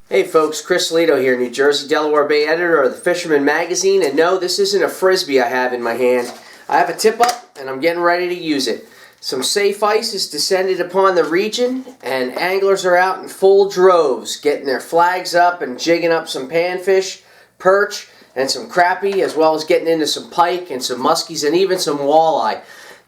Hey folks, Chris Lito here, New Jersey, Delaware Bay editor of the Fisherman Magazine, and no, this isn't a frisbee I have in my hand. I have a tip-up, and I'm getting ready to use it. Some safe ice has descended upon the region, and anglers are out in full droves, getting their flags up and jigging up some panfish, perch, and some crappie, as well as getting into some pike and some muskies and even some walleye.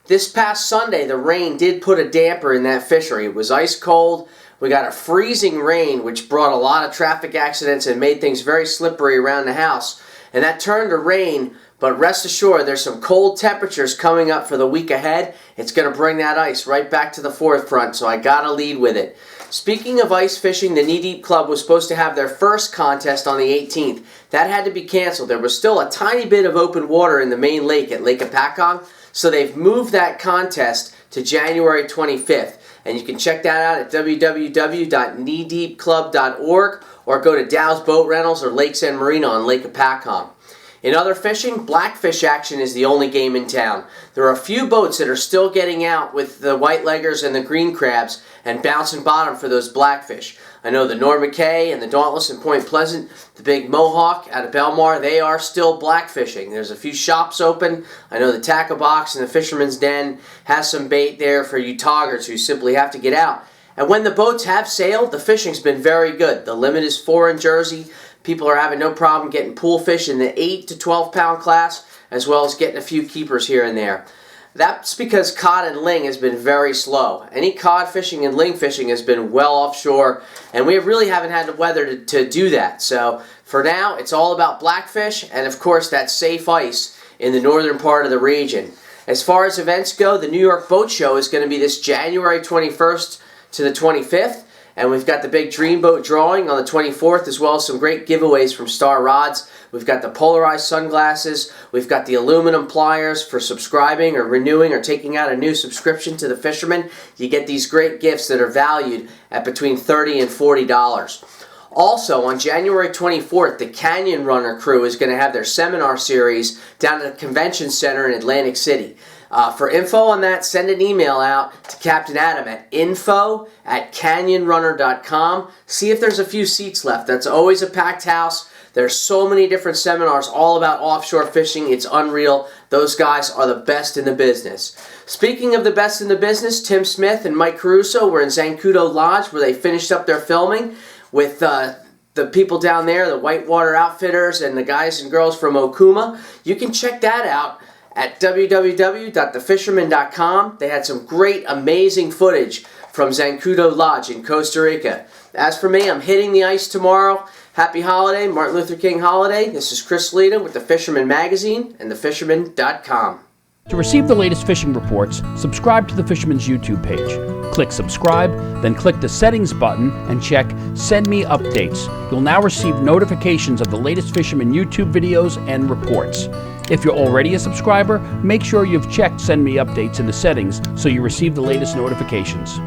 This past Sunday, the rain did put a damper in that fishery. It was ice cold. We got a freezing rain, which brought a lot of traffic accidents and made things very slippery around the house. And that turned to rain, but rest assured, there's some cold temperatures coming up for the week ahead. It's going to bring that ice right back to the forefront, so I got to lead with it. Speaking of ice fishing, the Knee Deep Club was supposed to have their first contest on the 18th. That had to be canceled. There was still a tiny bit of open water in the main lake at Lake Apacong, so they've moved that contest to January 25th. And you can check that out at www.kneedeepclub.org or go to Dow's Boat Rentals or Lakes and Marina on Lake Apacong. In other fishing, blackfish action is the only game in town. There are a few boats that are still getting out with the white-leggers and the green crabs and bouncing bottom for those blackfish. I know the Norm Mackay and the Dauntless in Point Pleasant, the Big Mohawk out of Belmar, they are still blackfishing. There's a few shops open. I know the Tackle Box and the Fisherman's Den has some bait there for you toggers who simply have to get out. And when the boats have sailed, the fishing's been very good. The limit is 4 in Jersey. People are having no problem getting pool fish in the 8 to 12 pound class, as well as getting a few keepers here and there. That's because cod and ling has been very slow. Any cod fishing and ling fishing has been well offshore, and we really haven't had the weather to do that. So for now, it's all about blackfish and, of course, that safe ice in the northern part of the region. As far as events go, the New York Boat Show is going to be this January 21st to the 25th. And we've got the big Dreamboat drawing on the 24th, as well as some great giveaways from Star Rods. We've got the polarized sunglasses. We've got the aluminum pliers for subscribing or renewing or taking out a new subscription to the Fisherman. You get these great gifts that are valued at between $30 and $40. Also, on January 24th, the Canyon Runner crew is going to have their seminar series down at the Convention Center in Atlantic City. For info on that, send an email out to Captain Adam at info@canyonrunner.com. See if there's a few seats left. That's always a packed house. There's so many different seminars all about offshore fishing. It's unreal. Those guys are the best in the business. Speaking of the best in the business, Tim Smith and Mike Caruso were in Zancudo Lodge where they finished up their filming with the people down there, the Whitewater Outfitters and the guys and girls from Okuma. You can check that out at www.thefisherman.com. They had some great, amazing footage from Zancudo Lodge in Costa Rica. As for me, I'm hitting the ice tomorrow. Happy holiday, Martin Luther King holiday. This is Chris Lito with the Fisherman Magazine and thefisherman.com. To receive the latest fishing reports, subscribe to the Fisherman's YouTube page. Click subscribe, then click the settings button and check Send Me Updates. You'll now receive notifications of the latest Fisherman YouTube videos and reports. If you're already a subscriber, make sure you've checked Send Me Updates in the settings so you receive the latest notifications.